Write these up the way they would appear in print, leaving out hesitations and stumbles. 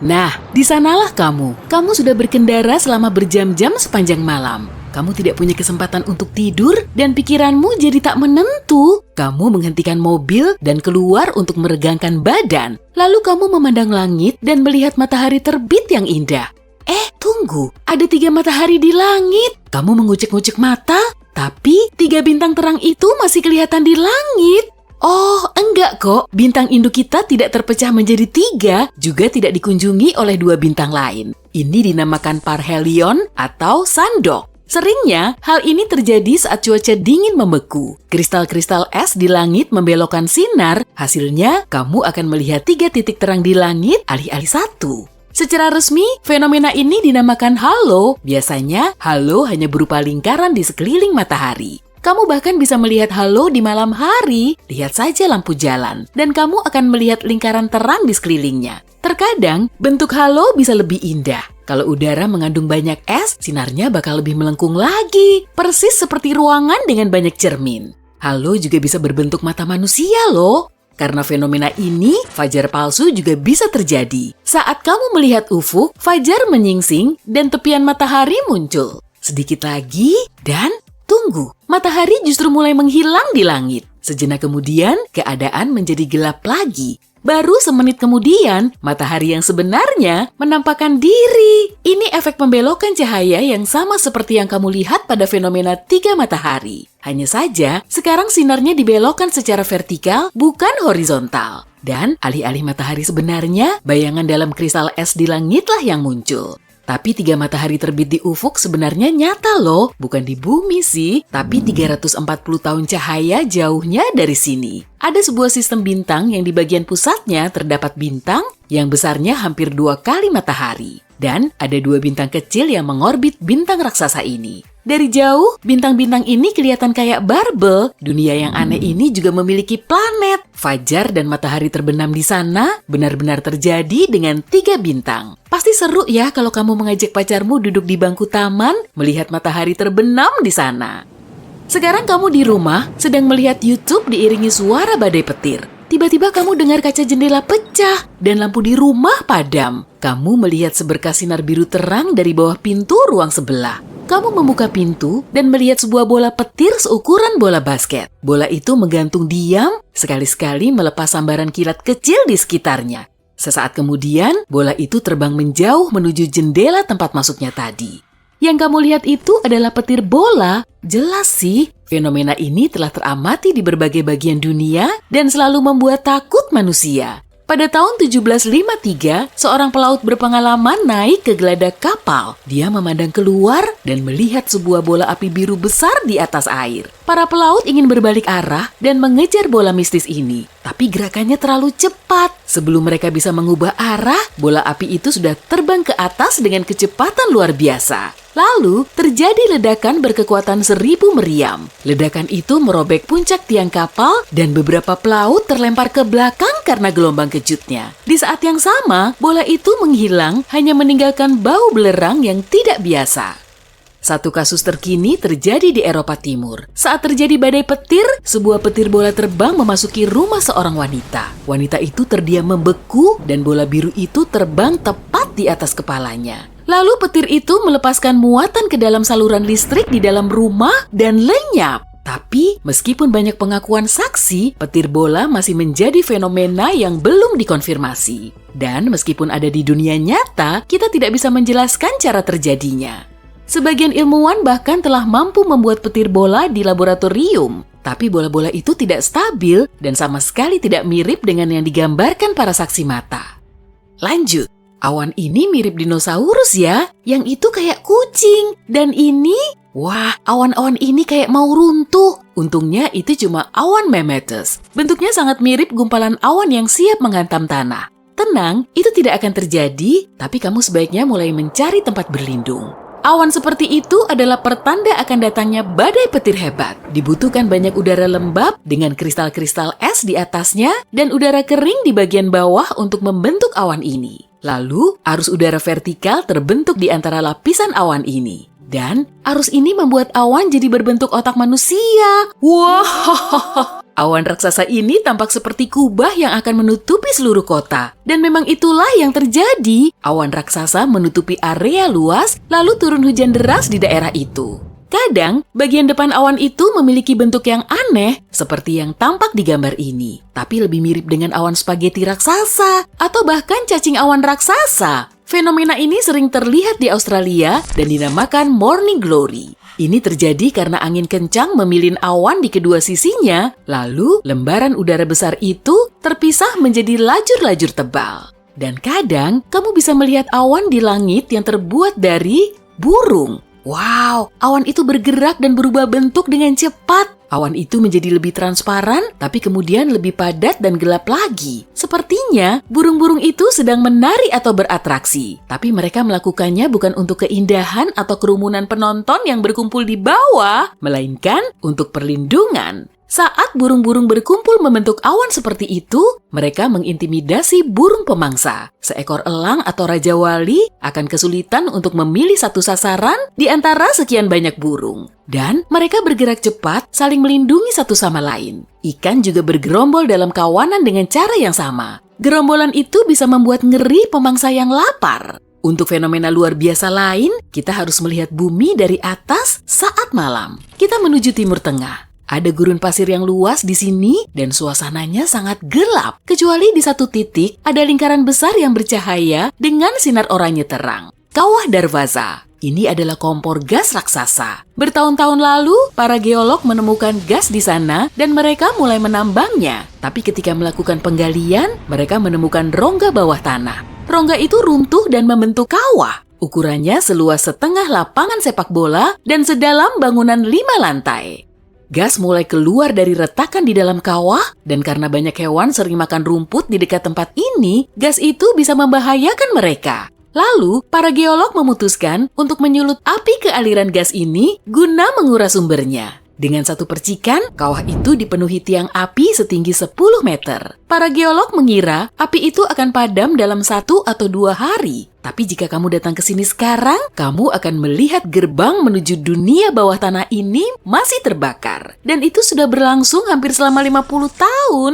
Nah, di sanalah kamu. Kamu sudah berkendara selama berjam-jam sepanjang malam. Kamu tidak punya kesempatan untuk tidur dan pikiranmu jadi tak menentu. Kamu menghentikan mobil dan keluar untuk meregangkan badan. Lalu kamu memandang langit dan melihat matahari terbit yang indah. Tunggu, ada 3 matahari di langit. Kamu mengucek-ngucek mata, tapi 3 bintang terang itu masih kelihatan di langit. Oh, enggak kok. Bintang induk kita tidak terpecah menjadi 3, juga tidak dikunjungi oleh 2 bintang lain. Ini dinamakan parhelion atau sandok. Seringnya, hal ini terjadi saat cuaca dingin membeku. Kristal-kristal es di langit membelokkan sinar, hasilnya kamu akan melihat 3 titik terang di langit alih-alih 1. Secara resmi, fenomena ini dinamakan halo. Biasanya, halo hanya berupa lingkaran di sekeliling matahari. Kamu bahkan bisa melihat halo di malam hari. Lihat saja lampu jalan, dan kamu akan melihat lingkaran terang di sekelilingnya. Terkadang, bentuk halo bisa lebih indah. Kalau udara mengandung banyak es, sinarnya bakal lebih melengkung lagi. Persis seperti ruangan dengan banyak cermin. Halo juga bisa berbentuk mata manusia loh. Karena fenomena ini, fajar palsu juga bisa terjadi. Saat kamu melihat ufuk, fajar menyingsing, dan tepian matahari muncul. Sedikit lagi, dan tunggu, matahari justru mulai menghilang di langit. Sejenak kemudian, keadaan menjadi gelap lagi. Baru semenit kemudian, matahari yang sebenarnya menampakkan diri. Ini efek pembelokan cahaya yang sama seperti yang kamu lihat pada fenomena 3 matahari. Hanya saja, sekarang sinarnya dibelokkan secara vertikal, bukan horizontal. Dan alih-alih matahari sebenarnya, bayangan dalam kristal es di langitlah yang muncul. Tapi 3 matahari terbit di ufuk sebenarnya nyata loh, bukan di bumi sih, tapi 340 tahun cahaya jauhnya dari sini. Ada sebuah sistem bintang yang di bagian pusatnya terdapat bintang yang besarnya hampir 2 kali matahari. Dan ada 2 bintang kecil yang mengorbit bintang raksasa ini. Dari jauh, bintang-bintang ini kelihatan kayak barbel. Dunia yang aneh ini juga memiliki planet. Fajar dan matahari terbenam di sana benar-benar terjadi dengan 3 bintang. Pasti seru ya kalau kamu mengajak pacarmu duduk di bangku taman, melihat matahari terbenam di sana. Sekarang kamu di rumah, sedang melihat YouTube diiringi suara badai petir. Tiba-tiba kamu dengar kaca jendela pecah dan lampu di rumah padam. Kamu melihat seberkas sinar biru terang dari bawah pintu ruang sebelah. Kamu membuka pintu dan melihat sebuah bola petir seukuran bola basket. Bola itu menggantung diam, sekali-sekali melepas sambaran kilat kecil di sekitarnya. Sesaat kemudian, bola itu terbang menjauh menuju jendela tempat masuknya tadi. Yang kamu lihat itu adalah petir bola. Jelas sih, fenomena ini telah teramati di berbagai bagian dunia dan selalu membuat takut manusia. Pada tahun 1753, seorang pelaut berpengalaman naik ke geladak kapal. Dia memandang keluar dan melihat sebuah bola api biru besar di atas air. Para pelaut ingin berbalik arah dan mengejar bola mistis ini. Tapi gerakannya terlalu cepat. Sebelum mereka bisa mengubah arah, bola api itu sudah terbang ke atas dengan kecepatan luar biasa. Lalu, terjadi ledakan berkekuatan 1000 meriam. Ledakan itu merobek puncak tiang kapal dan beberapa pelaut terlempar ke belakang karena gelombang kejutnya. Di saat yang sama, bola itu menghilang hanya meninggalkan bau belerang yang tidak biasa. Satu kasus terkini terjadi di Eropa Timur. Saat terjadi badai petir, sebuah petir bola terbang memasuki rumah seorang wanita. Wanita itu terdiam membeku dan bola biru itu terbang tepat di atas kepalanya. Lalu petir itu melepaskan muatan ke dalam saluran listrik di dalam rumah dan lenyap. Tapi meskipun banyak pengakuan saksi, petir bola masih menjadi fenomena yang belum dikonfirmasi. Dan meskipun ada di dunia nyata, kita tidak bisa menjelaskan cara terjadinya. Sebagian ilmuwan bahkan telah mampu membuat petir bola di laboratorium. Tapi bola-bola itu tidak stabil dan sama sekali tidak mirip dengan yang digambarkan para saksi mata. Lanjut. Awan ini mirip dinosaurus ya, yang itu kayak kucing. Dan ini, wah, awan-awan ini kayak mau runtuh. Untungnya itu cuma awan memetes. Bentuknya sangat mirip gumpalan awan yang siap menghantam tanah. Tenang, itu tidak akan terjadi, tapi kamu sebaiknya mulai mencari tempat berlindung. Awan seperti itu adalah pertanda akan datangnya badai petir hebat. Dibutuhkan banyak udara lembab dengan kristal-kristal es di atasnya dan udara kering di bagian bawah untuk membentuk awan ini. Lalu, arus udara vertikal terbentuk di antara lapisan awan ini. Dan arus ini membuat awan jadi berbentuk otak manusia. Wah, Awan raksasa ini tampak seperti kubah yang akan menutupi seluruh kota. Dan memang itulah yang terjadi. Awan raksasa menutupi area luas, lalu turun hujan deras di daerah itu. Kadang, bagian depan awan itu memiliki bentuk yang aneh, seperti yang tampak di gambar ini. Tapi lebih mirip dengan awan spaghetti raksasa, atau bahkan cacing awan raksasa. Fenomena ini sering terlihat di Australia dan dinamakan morning glory. Ini terjadi karena angin kencang memilin awan di kedua sisinya, lalu lembaran udara besar itu terpisah menjadi lajur-lajur tebal. Dan kadang, kamu bisa melihat awan di langit yang terbuat dari burung. Wow, awan itu bergerak dan berubah bentuk dengan cepat. Awan itu menjadi lebih transparan, tapi kemudian lebih padat dan gelap lagi. Sepertinya, burung-burung itu sedang menari atau beratraksi. Tapi mereka melakukannya bukan untuk keindahan atau kerumunan penonton yang berkumpul di bawah, melainkan untuk perlindungan. Saat burung-burung berkumpul membentuk awan seperti itu, mereka mengintimidasi burung pemangsa. Seekor elang atau raja wali akan kesulitan untuk memilih satu sasaran di antara sekian banyak burung. Dan mereka bergerak cepat, saling melindungi satu sama lain. Ikan juga bergerombol dalam kawanan dengan cara yang sama. Gerombolan itu bisa membuat ngeri pemangsa yang lapar. Untuk fenomena luar biasa lain, kita harus melihat bumi dari atas saat malam. Kita menuju Timur Tengah. Ada gurun pasir yang luas di sini dan suasananya sangat gelap. Kecuali di satu titik ada lingkaran besar yang bercahaya dengan sinar oranye terang. Kawah Darvaza. Ini adalah kompor gas raksasa. Bertahun-tahun lalu, para geolog menemukan gas di sana dan mereka mulai menambangnya. Tapi ketika melakukan penggalian, mereka menemukan rongga bawah tanah. Rongga itu runtuh dan membentuk kawah. Ukurannya seluas setengah lapangan sepak bola dan sedalam bangunan 5 lantai. Gas mulai keluar dari retakan di dalam kawah, dan karena banyak hewan sering makan rumput di dekat tempat ini, gas itu bisa membahayakan mereka. Lalu, para geolog memutuskan untuk menyulut api ke aliran gas ini guna menguras sumbernya. Dengan satu percikan, kawah itu dipenuhi tiang api setinggi 10 meter. Para geolog mengira api itu akan padam dalam 1 atau 2 hari. Tapi jika kamu datang ke sini sekarang, kamu akan melihat gerbang menuju dunia bawah tanah ini masih terbakar. Dan itu sudah berlangsung hampir selama 50 tahun.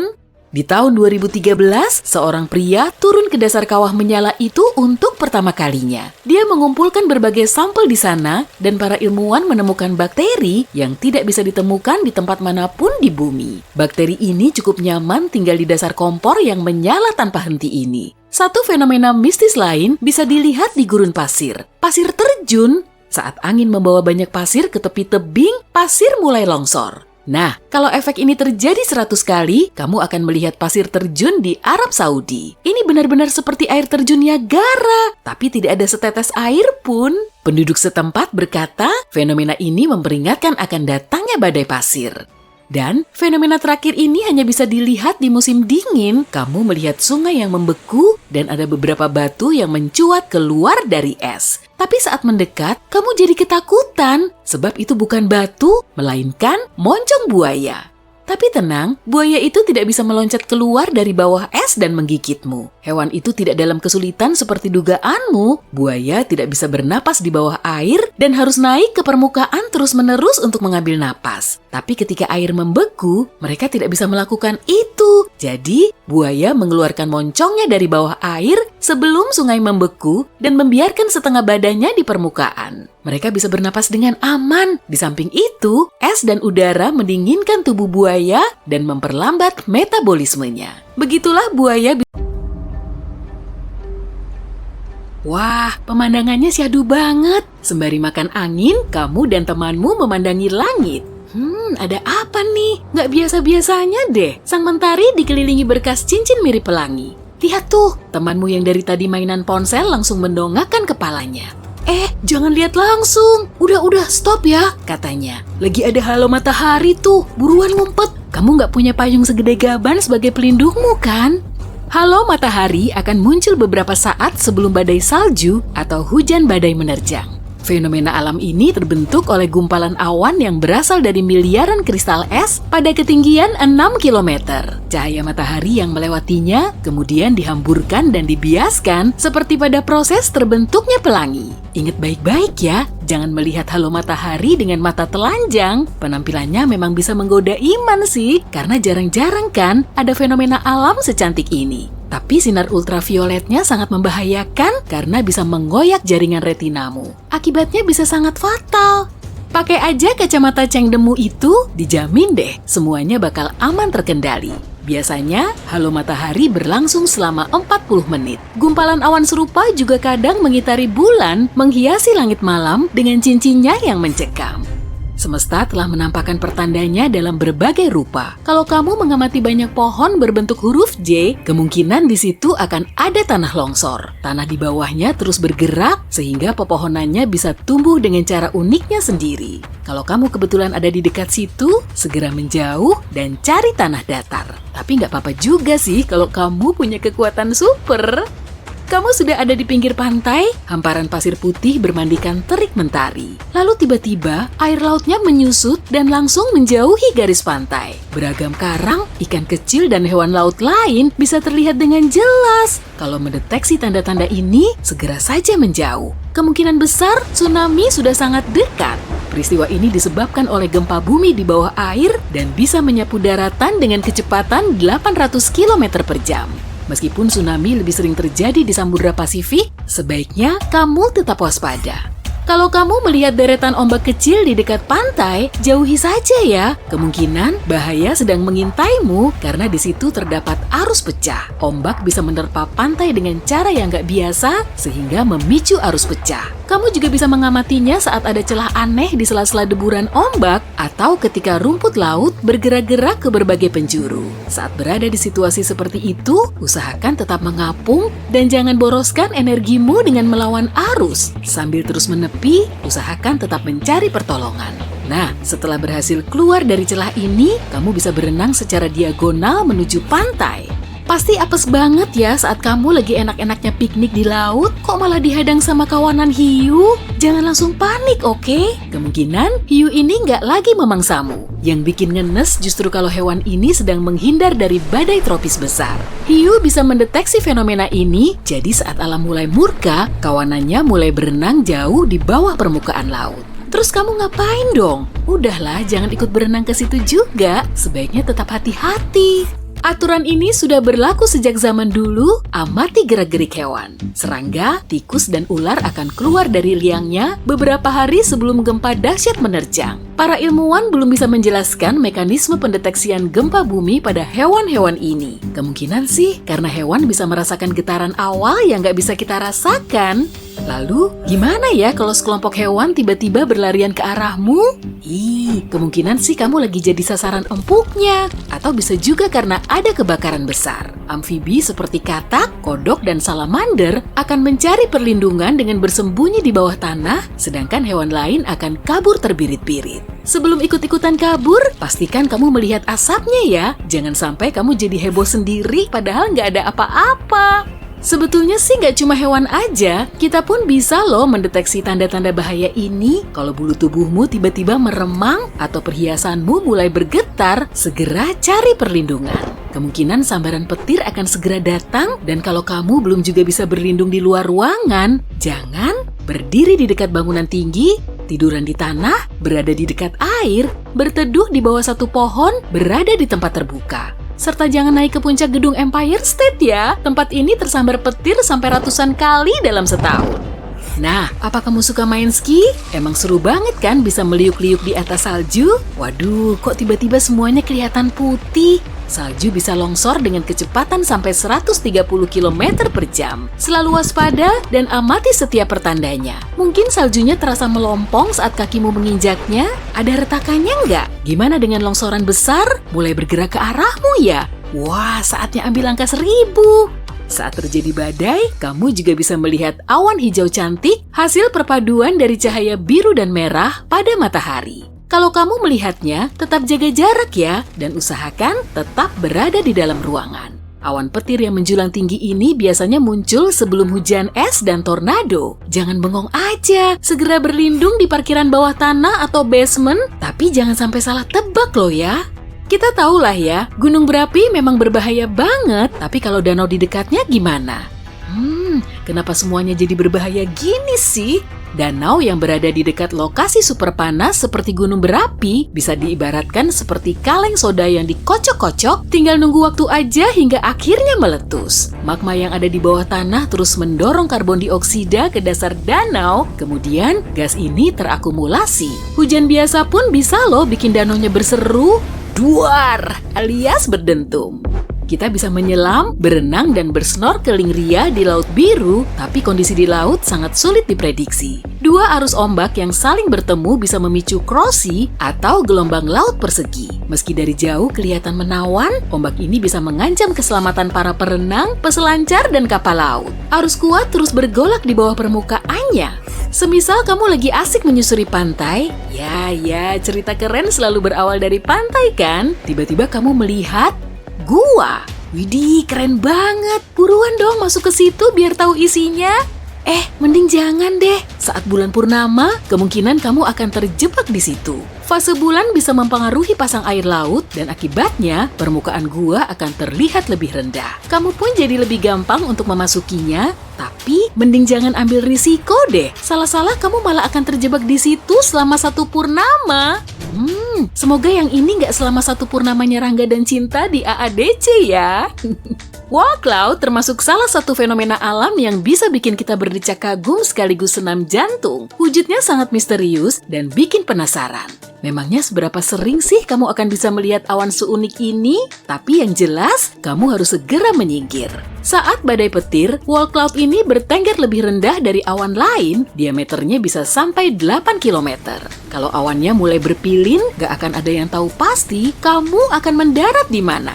Di tahun 2013, seorang pria turun ke dasar kawah menyala itu untuk pertama kalinya. Dia mengumpulkan berbagai sampel di sana, dan para ilmuwan menemukan bakteri yang tidak bisa ditemukan di tempat manapun di bumi. Bakteri ini cukup nyaman tinggal di dasar kompor yang menyala tanpa henti ini. Satu fenomena mistis lain bisa dilihat di gurun pasir. Pasir terjun. Saat angin membawa banyak pasir ke tepi tebing, pasir mulai longsor. Nah, kalau efek ini terjadi 100 kali, kamu akan melihat pasir terjun di Arab Saudi. Ini benar-benar seperti air terjun Niagara, tapi tidak ada setetes air pun. Penduduk setempat berkata, fenomena ini memperingatkan akan datangnya badai pasir. Dan fenomena terakhir ini hanya bisa dilihat di musim dingin. Kamu melihat sungai yang membeku dan ada beberapa batu yang mencuat keluar dari es. Tapi saat mendekat, kamu jadi ketakutan. Sebab itu bukan batu, melainkan moncong buaya. Tapi tenang, buaya itu tidak bisa meloncat keluar dari bawah es dan menggigitmu. Hewan itu tidak dalam kesulitan seperti dugaanmu. Buaya tidak bisa bernapas di bawah air dan harus naik ke permukaan terus-menerus untuk mengambil napas. Tapi ketika air membeku, mereka tidak bisa melakukan itu. Jadi, buaya mengeluarkan moncongnya dari bawah air sebelum sungai membeku dan membiarkan setengah badannya di permukaan. Mereka bisa bernapas dengan aman. Di samping itu, es dan udara mendinginkan tubuh buaya dan memperlambat metabolismenya. Begitulah buaya. Wah, pemandangannya syahdu banget. Sembari makan angin, kamu dan temanmu memandangi langit. Ada apa nih? Nggak biasa-biasanya deh. Sang mentari dikelilingi berkas cincin mirip pelangi. Lihat tuh, temanmu yang dari tadi mainan ponsel langsung mendongakkan kepalanya. Jangan lihat langsung. Udah, stop ya, katanya. Lagi ada halo matahari tuh, buruan ngumpet. Kamu nggak punya payung segede gaban sebagai pelindungmu kan? Halo matahari akan muncul beberapa saat sebelum badai salju atau hujan badai menerjang. Fenomena alam ini terbentuk oleh gumpalan awan yang berasal dari miliaran kristal es pada ketinggian 6 km. Cahaya matahari yang melewatinya kemudian dihamburkan dan dibiaskan seperti pada proses terbentuknya pelangi. Ingat baik-baik ya, Jangan melihat halo matahari dengan mata telanjang. Penampilannya memang bisa menggoda iman sih, karena jarang-jarang kan ada fenomena alam secantik ini. Tapi sinar ultravioletnya sangat membahayakan karena bisa mengoyak jaringan retinamu. Akibatnya bisa sangat fatal. Pakai aja kacamata cengdemu itu, dijamin deh semuanya bakal aman terkendali. Biasanya, halo matahari berlangsung selama 40 menit. Gumpalan awan serupa juga kadang mengitari bulan, menghiasi langit malam dengan cincinnya yang mencekam. Semesta telah menampakkan pertandanya dalam berbagai rupa. Kalau kamu mengamati banyak pohon berbentuk huruf J, kemungkinan di situ akan ada tanah longsor. Tanah di bawahnya terus bergerak sehingga pepohonannya bisa tumbuh dengan cara uniknya sendiri. Kalau kamu kebetulan ada di dekat situ, segera menjauh dan cari tanah datar. Tapi nggak apa-apa juga sih kalau kamu punya kekuatan super. Kamu sudah ada di pinggir pantai, hamparan pasir putih bermandikan terik mentari. Lalu tiba-tiba air lautnya menyusut dan langsung menjauhi garis pantai. Beragam karang, ikan kecil dan hewan laut lain bisa terlihat dengan jelas. Kalau mendeteksi tanda-tanda ini, segera saja menjauh. Kemungkinan besar tsunami sudah sangat dekat. Peristiwa ini disebabkan oleh gempa bumi di bawah air dan bisa menyapu daratan dengan kecepatan 800 km per jam. Meskipun tsunami lebih sering terjadi di Samudra Pasifik, sebaiknya kamu tetap waspada. Kalau kamu melihat deretan ombak kecil di dekat pantai, jauhi saja ya. Kemungkinan bahaya sedang mengintaimu karena di situ terdapat arus pecah. Ombak bisa menerpa pantai dengan cara yang nggak biasa sehingga memicu arus pecah. Kamu juga bisa mengamatinya saat ada celah aneh di sela-sela deburan ombak atau ketika rumput laut bergerak-gerak ke berbagai penjuru. Saat berada di situasi seperti itu, usahakan tetap mengapung dan jangan boroskan energimu dengan melawan arus. Sambil terus menepi, usahakan tetap mencari pertolongan. Nah, setelah berhasil keluar dari celah ini, kamu bisa berenang secara diagonal menuju pantai. Pasti apes banget ya saat kamu lagi enak-enaknya piknik di laut, kok malah dihadang sama kawanan hiu? Jangan langsung panik, oke? Kemungkinan hiu ini nggak lagi memangsamu. Yang bikin ngenes justru kalau hewan ini sedang menghindar dari badai tropis besar. Hiu bisa mendeteksi fenomena ini, jadi saat alam mulai murka, kawanannya mulai berenang jauh di bawah permukaan laut. Terus kamu ngapain dong? Udahlah, jangan ikut berenang ke situ juga. Sebaiknya tetap hati-hati. Aturan ini sudah berlaku sejak zaman dulu, amati gerak-gerik hewan. Serangga, tikus, dan ular akan keluar dari liangnya beberapa hari sebelum gempa dahsyat menerjang. Para ilmuwan belum bisa menjelaskan mekanisme pendeteksian gempa bumi pada hewan-hewan ini. Kemungkinan sih karena hewan bisa merasakan getaran awal yang nggak bisa kita rasakan. Lalu, gimana ya kalau sekelompok hewan tiba-tiba berlarian ke arahmu? Kemungkinan sih kamu lagi jadi sasaran empuknya. Atau bisa juga karena ada kebakaran besar. Amfibi seperti katak, kodok, dan salamander akan mencari perlindungan dengan bersembunyi di bawah tanah, sedangkan hewan lain akan kabur terbirit-birit. Sebelum ikut-ikutan kabur, pastikan kamu melihat asapnya ya. Jangan sampai kamu jadi heboh sendiri padahal nggak ada apa-apa. Sebetulnya sih nggak cuma hewan aja, kita pun bisa loh mendeteksi tanda-tanda bahaya ini. Kalau bulu tubuhmu tiba-tiba meremang atau perhiasanmu mulai bergetar, segera cari perlindungan. Kemungkinan sambaran petir akan segera datang dan kalau kamu belum juga bisa berlindung di luar ruangan, jangan berdiri di dekat bangunan tinggi, tiduran di tanah, berada di dekat air, berteduh di bawah satu pohon, berada di tempat terbuka. Serta jangan naik ke puncak gedung Empire State ya. Tempat ini tersambar petir sampai ratusan kali dalam setahun. Nah, apa kamu suka main ski? Emang seru banget kan bisa meliuk-liuk di atas salju? Waduh, kok tiba-tiba semuanya kelihatan putih? Salju bisa longsor dengan kecepatan sampai 130 km per jam. Selalu waspada dan amati setiap pertandanya. Mungkin saljunya terasa melompong saat kakimu menginjaknya. Ada retakannya nggak? Gimana dengan longsoran besar? Mulai bergerak ke arahmu ya? Wah, saatnya ambil angka 1000. Saat terjadi badai, kamu juga bisa melihat awan hijau cantik, hasil perpaduan dari cahaya biru dan merah pada matahari. Kalau kamu melihatnya, tetap jaga jarak ya, dan usahakan tetap berada di dalam ruangan. Awan petir yang menjulang tinggi ini biasanya muncul sebelum hujan es dan tornado. Jangan bengong aja, segera berlindung di parkiran bawah tanah atau basement, tapi jangan sampai salah tebak loh ya. Kita tahulah ya, gunung berapi memang berbahaya banget, tapi kalau danau di dekatnya gimana? kenapa semuanya jadi berbahaya gini sih? Danau yang berada di dekat lokasi super panas seperti gunung berapi bisa diibaratkan seperti kaleng soda yang dikocok-kocok, tinggal nunggu waktu aja hingga akhirnya meletus. Magma yang ada di bawah tanah terus mendorong karbon dioksida ke dasar danau, kemudian gas ini terakumulasi. Hujan biasa pun bisa loh bikin danaunya berseru, duar alias berdentum. Kita bisa menyelam, berenang, dan bersnorkeling ria di Laut Biru, tapi kondisi di laut sangat sulit diprediksi. Dua arus ombak yang saling bertemu bisa memicu krosi atau gelombang laut persegi. Meski dari jauh kelihatan menawan, ombak ini bisa mengancam keselamatan para perenang, peselancar, dan kapal laut. Arus kuat terus bergolak di bawah permukaannya. Semisal kamu lagi asik menyusuri pantai, ya, cerita keren selalu berawal dari pantai kan? Tiba-tiba kamu melihat gua. Widih, keren banget. Buruan dong masuk ke situ biar tahu isinya. Mending jangan deh. Saat bulan purnama, kemungkinan kamu akan terjebak di situ. Fase bulan bisa mempengaruhi pasang air laut dan akibatnya permukaan gua akan terlihat lebih rendah. Kamu pun jadi lebih gampang untuk memasukinya, tapi mending jangan ambil risiko deh. Salah-salah kamu malah akan terjebak di situ selama satu purnama. Semoga yang ini nggak selama satu purnamanya Rangga dan Cinta di AADC ya. Wall cloud termasuk salah satu fenomena alam yang bisa bikin kita berdecak kagum sekaligus senam jantung. Wujudnya sangat misterius dan bikin penasaran. Memangnya seberapa sering sih kamu akan bisa melihat awan seunik ini? Tapi yang jelas, kamu harus segera menyingkir. Saat badai petir, wall cloud ini bertengger lebih rendah dari awan lain, diameternya bisa sampai 8 km. Kalau awannya mulai berpilin, gak akan ada yang tahu pasti kamu akan mendarat di mana.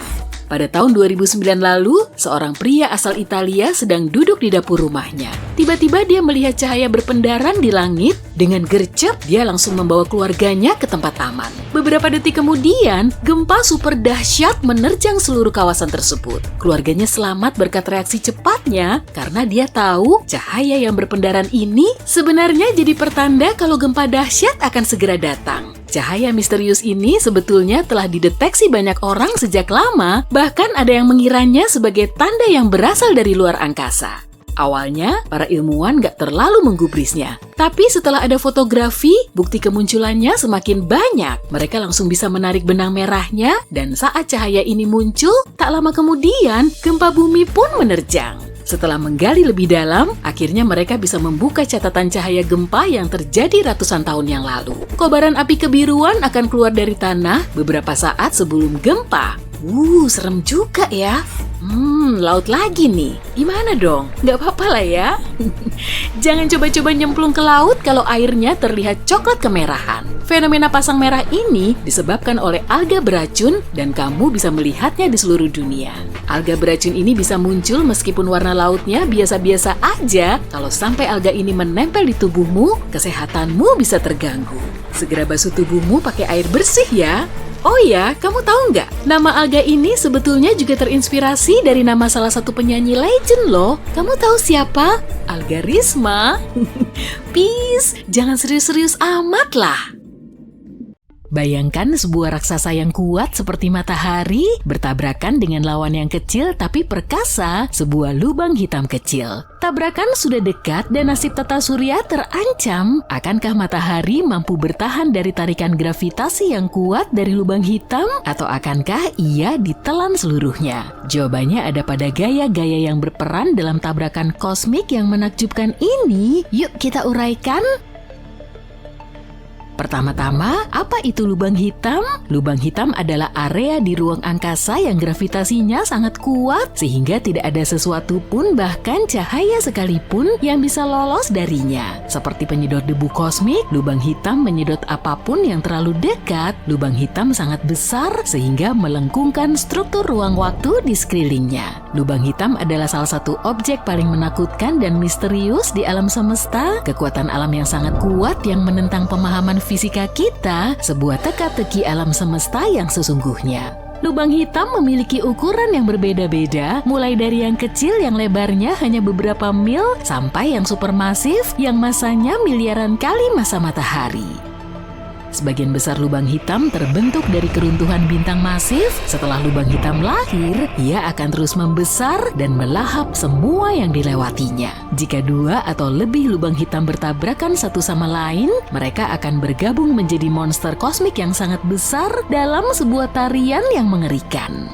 Pada tahun 2009 lalu, seorang pria asal Italia sedang duduk di dapur rumahnya. Tiba-tiba dia melihat cahaya berpendaran di langit. Dengan gercep, dia langsung membawa keluarganya ke tempat aman. Beberapa detik kemudian, gempa super dahsyat menerjang seluruh kawasan tersebut. Keluarganya selamat berkat reaksi cepatnya karena dia tahu cahaya yang berpendaran ini sebenarnya jadi pertanda kalau gempa dahsyat akan segera datang. Cahaya misterius ini sebetulnya telah dideteksi banyak orang sejak lama, bahkan ada yang mengiranya sebagai tanda yang berasal dari luar angkasa. Awalnya, para ilmuwan gak terlalu menggubrisnya. Tapi setelah ada fotografi, bukti kemunculannya semakin banyak. Mereka langsung bisa menarik benang merahnya, dan saat cahaya ini muncul, tak lama kemudian, gempa bumi pun menerjang. Setelah menggali lebih dalam, akhirnya mereka bisa membuka catatan cahaya gempa yang terjadi ratusan tahun yang lalu. Kobaran api kebiruan akan keluar dari tanah beberapa saat sebelum gempa. Serem juga ya. Laut lagi nih. Gimana dong? Nggak apa-apa lah ya. Jangan coba-coba nyemplung ke laut kalau airnya terlihat coklat kemerahan. Fenomena pasang merah ini disebabkan oleh alga beracun dan kamu bisa melihatnya di seluruh dunia. Alga beracun ini bisa muncul meskipun warna lautnya biasa-biasa aja. Kalau sampai alga ini menempel di tubuhmu, kesehatanmu bisa terganggu. Segera basuh tubuhmu pakai air bersih ya. Oh ya, kamu tahu nggak? Nama alga ini sebetulnya juga terinspirasi dari nama salah satu penyanyi legend loh. Kamu tahu siapa? Alga Risma. Peace, jangan serius-serius amat lah. Bayangkan sebuah raksasa yang kuat seperti matahari bertabrakan dengan lawan yang kecil tapi perkasa, sebuah lubang hitam kecil. Tabrakan sudah dekat dan nasib tata surya terancam. Akankah matahari mampu bertahan dari tarikan gravitasi yang kuat dari lubang hitam? Atau akankah ia ditelan seluruhnya? Jawabannya ada pada gaya-gaya yang berperan dalam tabrakan kosmik yang menakjubkan ini. Yuk kita uraikan. Pertama-tama, apa itu lubang hitam? Lubang hitam adalah area di ruang angkasa yang gravitasinya sangat kuat sehingga tidak ada sesuatu pun bahkan cahaya sekalipun yang bisa lolos darinya. Seperti penyedot debu kosmik, lubang hitam menyedot apapun yang terlalu dekat. Lubang hitam sangat besar sehingga melengkungkan struktur ruang waktu di sekelilingnya. Lubang hitam adalah salah satu objek paling menakutkan dan misterius di alam semesta. Kekuatan alam yang sangat kuat yang menentang pemahaman fisika kita, sebuah teka-teki alam semesta yang sesungguhnya. Lubang hitam memiliki ukuran yang berbeda-beda, mulai dari yang kecil yang lebarnya hanya beberapa mil, sampai yang supermasif yang masanya miliaran kali massa matahari. Sebagian besar lubang hitam terbentuk dari keruntuhan bintang masif. Setelah lubang hitam lahir, ia akan terus membesar dan melahap semua yang dilewatinya. Jika 2 atau lebih lubang hitam bertabrakan satu sama lain, mereka akan bergabung menjadi monster kosmik yang sangat besar dalam sebuah tarian yang mengerikan.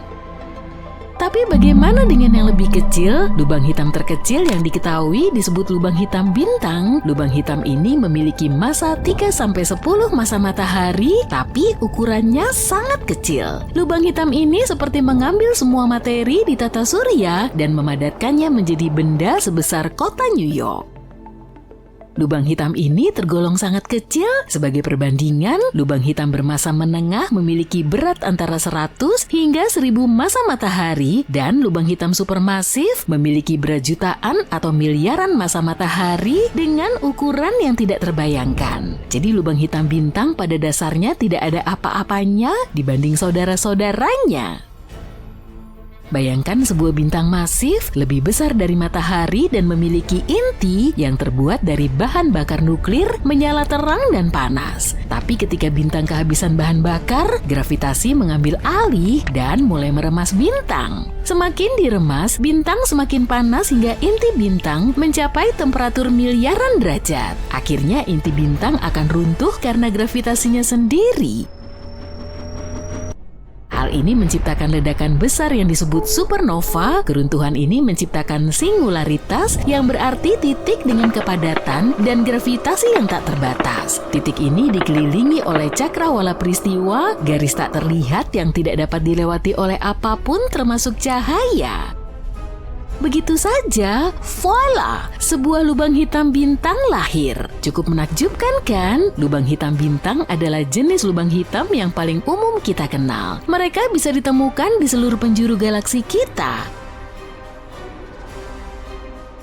Tapi bagaimana dengan yang lebih kecil? Lubang hitam terkecil yang diketahui disebut lubang hitam bintang. Lubang hitam ini memiliki massa 3-10 massa matahari, tapi ukurannya sangat kecil. Lubang hitam ini seperti mengambil semua materi di tata surya dan memadatkannya menjadi benda sebesar kota New York. Lubang hitam ini tergolong sangat kecil. Sebagai perbandingan, lubang hitam bermassa menengah memiliki berat antara 100 hingga 1000 massa matahari, dan lubang hitam supermasif memiliki berat jutaan atau miliaran massa matahari dengan ukuran yang tidak terbayangkan. Jadi lubang hitam bintang pada dasarnya tidak ada apa-apanya dibanding saudara-saudaranya. Bayangkan sebuah bintang masif lebih besar dari matahari dan memiliki inti yang terbuat dari bahan bakar nuklir menyala terang dan panas. Tapi ketika bintang kehabisan bahan bakar, gravitasi mengambil alih dan mulai meremas bintang. Semakin diremas, bintang semakin panas hingga inti bintang mencapai temperatur miliaran derajat. Akhirnya inti bintang akan runtuh karena gravitasinya sendiri. Hal ini menciptakan ledakan besar yang disebut supernova. Keruntuhan ini menciptakan singularitas yang berarti titik dengan kepadatan dan gravitasi yang tak terbatas. Titik ini dikelilingi oleh cakrawala peristiwa, garis tak terlihat yang tidak dapat dilewati oleh apapun termasuk cahaya. Begitu saja, voila, sebuah lubang hitam bintang lahir. Cukup menakjubkan kan? Lubang hitam bintang adalah jenis lubang hitam yang paling umum kita kenal. Mereka bisa ditemukan di seluruh penjuru galaksi kita.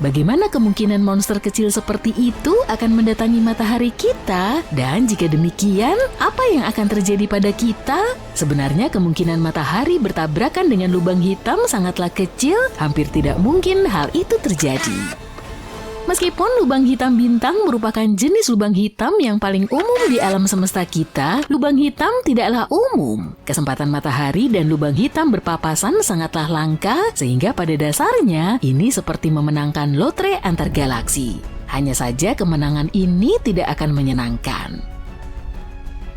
Bagaimana kemungkinan monster kecil seperti itu akan mendatangi matahari kita? Dan jika demikian, apa yang akan terjadi pada kita? Sebenarnya kemungkinan matahari bertabrakan dengan lubang hitam sangatlah kecil, hampir tidak mungkin hal itu terjadi. Meskipun lubang hitam bintang merupakan jenis lubang hitam yang paling umum di alam semesta kita, lubang hitam tidaklah umum. Kesempatan matahari dan lubang hitam berpapasan sangatlah langka, sehingga pada dasarnya ini seperti memenangkan lotre antar galaksi. Hanya saja kemenangan ini tidak akan menyenangkan.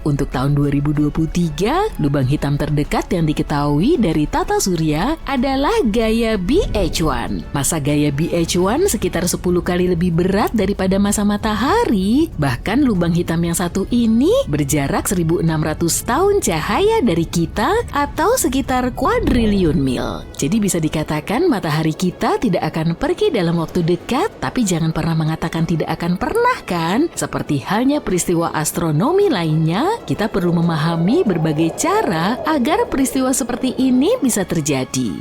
Untuk tahun 2023, lubang hitam terdekat yang diketahui dari tata surya adalah Gaia BH1. Massa Gaia BH1 sekitar 10 kali lebih berat daripada massa matahari. Bahkan lubang hitam yang satu ini berjarak 1600 tahun cahaya dari kita atau sekitar kuadriliun mil. Jadi bisa dikatakan matahari kita tidak akan pergi dalam waktu dekat, tapi jangan pernah mengatakan tidak akan pernah kan? Seperti halnya peristiwa astronomi lainnya, kita perlu memahami berbagai cara agar peristiwa seperti ini bisa terjadi.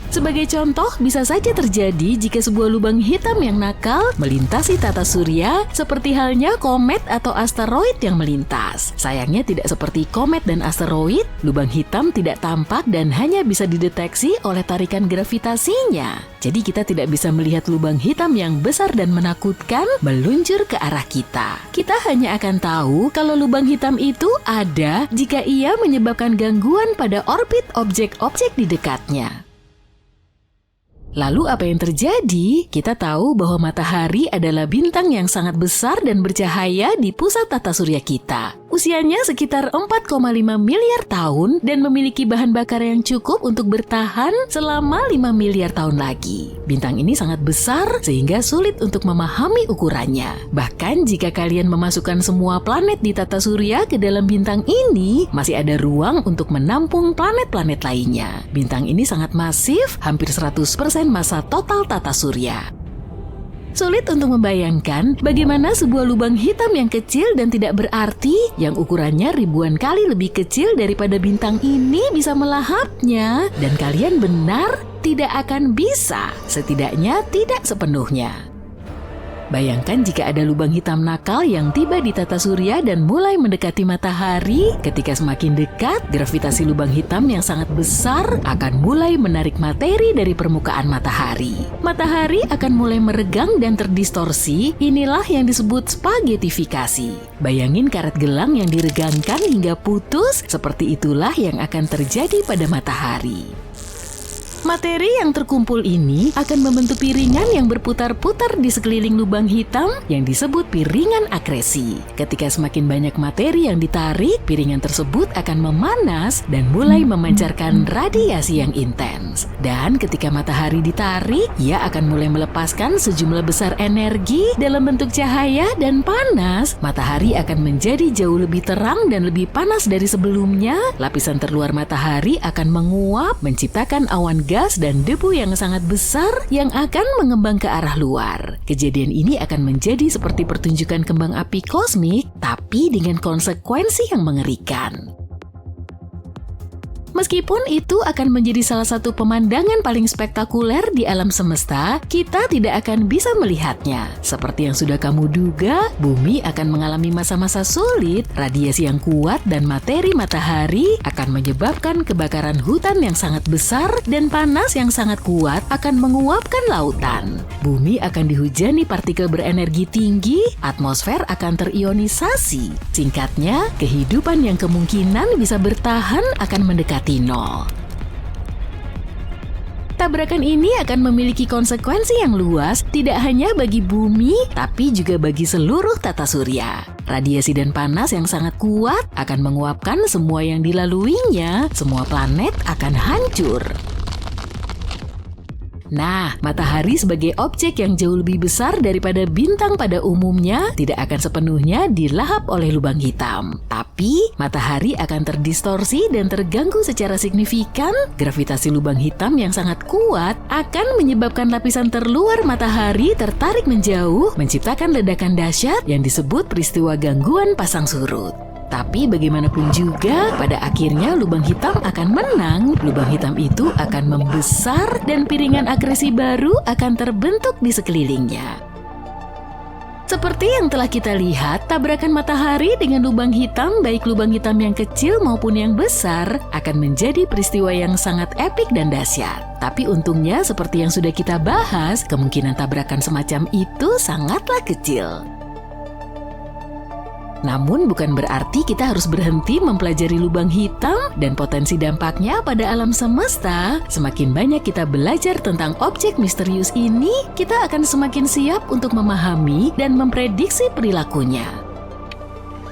Sebagai contoh, bisa saja terjadi jika sebuah lubang hitam yang nakal melintasi tata surya, seperti halnya komet atau asteroid yang melintas. Sayangnya tidak seperti komet dan asteroid, lubang hitam tidak tampak dan hanya bisa dideteksi oleh tarikan gravitasinya. Jadi kita tidak bisa melihat lubang hitam yang besar dan menakutkan meluncur ke arah kita. Kita hanya akan tahu kalau lubang hitam itu ada jika ia menyebabkan gangguan pada orbit objek-objek di dekatnya. Lalu apa yang terjadi? Kita tahu bahwa matahari adalah bintang yang sangat besar dan bercahaya di pusat tata surya kita. Usianya sekitar 4,5 miliar tahun dan memiliki bahan bakar yang cukup untuk bertahan selama 5 miliar tahun lagi. Bintang ini sangat besar sehingga sulit untuk memahami ukurannya. Bahkan jika kalian memasukkan semua planet di tata surya ke dalam bintang ini, masih ada ruang untuk menampung planet-planet lainnya. Bintang ini sangat masif, hampir 100% massa total tata surya. Sulit untuk membayangkan bagaimana sebuah lubang hitam yang kecil dan tidak berarti, yang ukurannya ribuan kali lebih kecil daripada bintang ini bisa melahapnya. Dan kalian benar, tidak akan bisa, setidaknya tidak sepenuhnya. Bayangkan jika ada lubang hitam nakal yang tiba di tata surya dan mulai mendekati matahari. Ketika semakin dekat, gravitasi lubang hitam yang sangat besar akan mulai menarik materi dari permukaan matahari. Matahari akan mulai meregang dan terdistorsi. Inilah yang disebut spaghettifikasi. Bayangin karet gelang yang diregangkan hingga putus, seperti itulah yang akan terjadi pada matahari. Materi yang terkumpul ini akan membentuk piringan yang berputar-putar di sekeliling lubang hitam yang disebut piringan akresi. Ketika semakin banyak materi yang ditarik, piringan tersebut akan memanas dan mulai memancarkan radiasi yang intens. Dan ketika matahari ditarik, ia akan mulai melepaskan sejumlah besar energi dalam bentuk cahaya dan panas. Matahari akan menjadi jauh lebih terang dan lebih panas dari sebelumnya. Lapisan terluar matahari akan menguap, menciptakan awan gas dan debu yang sangat besar yang akan mengembang ke arah luar. Kejadian ini akan menjadi seperti pertunjukan kembang api kosmik, tapi dengan konsekuensi yang mengerikan. Meskipun itu akan menjadi salah satu pemandangan paling spektakuler di alam semesta, kita tidak akan bisa melihatnya. Seperti yang sudah kamu duga, bumi akan mengalami masa-masa sulit, radiasi yang kuat dan materi matahari akan menyebabkan kebakaran hutan yang sangat besar dan panas yang sangat kuat akan menguapkan lautan. Bumi akan dihujani partikel berenergi tinggi, atmosfer akan terionisasi. Singkatnya, kehidupan yang kemungkinan bisa bertahan akan mendekati nol. Tabrakan ini akan memiliki konsekuensi yang luas tidak hanya bagi bumi, tapi juga bagi seluruh tata surya. Radiasi dan panas yang sangat kuat akan menguapkan semua yang dilaluinya, semua planet akan hancur. Nah, matahari sebagai objek yang jauh lebih besar daripada bintang pada umumnya tidak akan sepenuhnya dilahap oleh lubang hitam. Tapi, matahari akan terdistorsi dan terganggu secara signifikan. Gravitasi lubang hitam yang sangat kuat akan menyebabkan lapisan terluar matahari tertarik menjauh, menciptakan ledakan dahsyat yang disebut peristiwa gangguan pasang surut. Tapi bagaimanapun juga, pada akhirnya lubang hitam akan menang. Lubang hitam itu akan membesar dan piringan akresi baru akan terbentuk di sekelilingnya. Seperti yang telah kita lihat, tabrakan matahari dengan lubang hitam, baik lubang hitam yang kecil maupun yang besar, akan menjadi peristiwa yang sangat epik dan dahsyat. Tapi untungnya, seperti yang sudah kita bahas, kemungkinan tabrakan semacam itu sangatlah kecil. Namun bukan berarti kita harus berhenti mempelajari lubang hitam dan potensi dampaknya pada alam semesta. Semakin banyak kita belajar tentang objek misterius ini, kita akan semakin siap untuk memahami dan memprediksi perilakunya.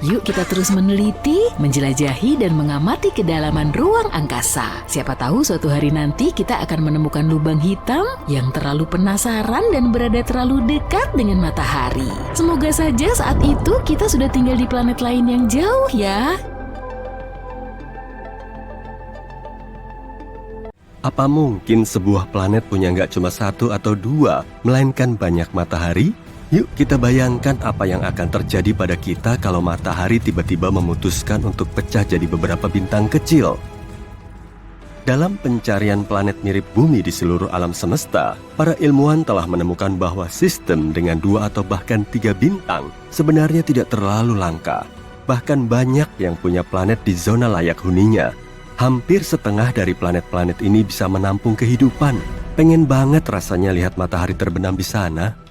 Yuk kita terus meneliti, menjelajahi, dan mengamati kedalaman ruang angkasa. Siapa tahu suatu hari nanti kita akan menemukan lubang hitam yang terlalu penasaran dan berada terlalu dekat dengan matahari. Semoga saja saat itu kita sudah tinggal di planet lain yang jauh ya. Apa mungkin sebuah planet punya nggak cuma satu atau dua, melainkan banyak matahari? Yuk kita bayangkan apa yang akan terjadi pada kita kalau matahari tiba-tiba memutuskan untuk pecah jadi beberapa bintang kecil. Dalam pencarian planet mirip bumi di seluruh alam semesta, para ilmuwan telah menemukan bahwa sistem dengan 2 atau bahkan 3 bintang sebenarnya tidak terlalu langka. Bahkan banyak yang punya planet di zona layak huninya. Hampir setengah dari planet-planet ini bisa menampung kehidupan. Pengen banget rasanya lihat matahari terbenam di sana.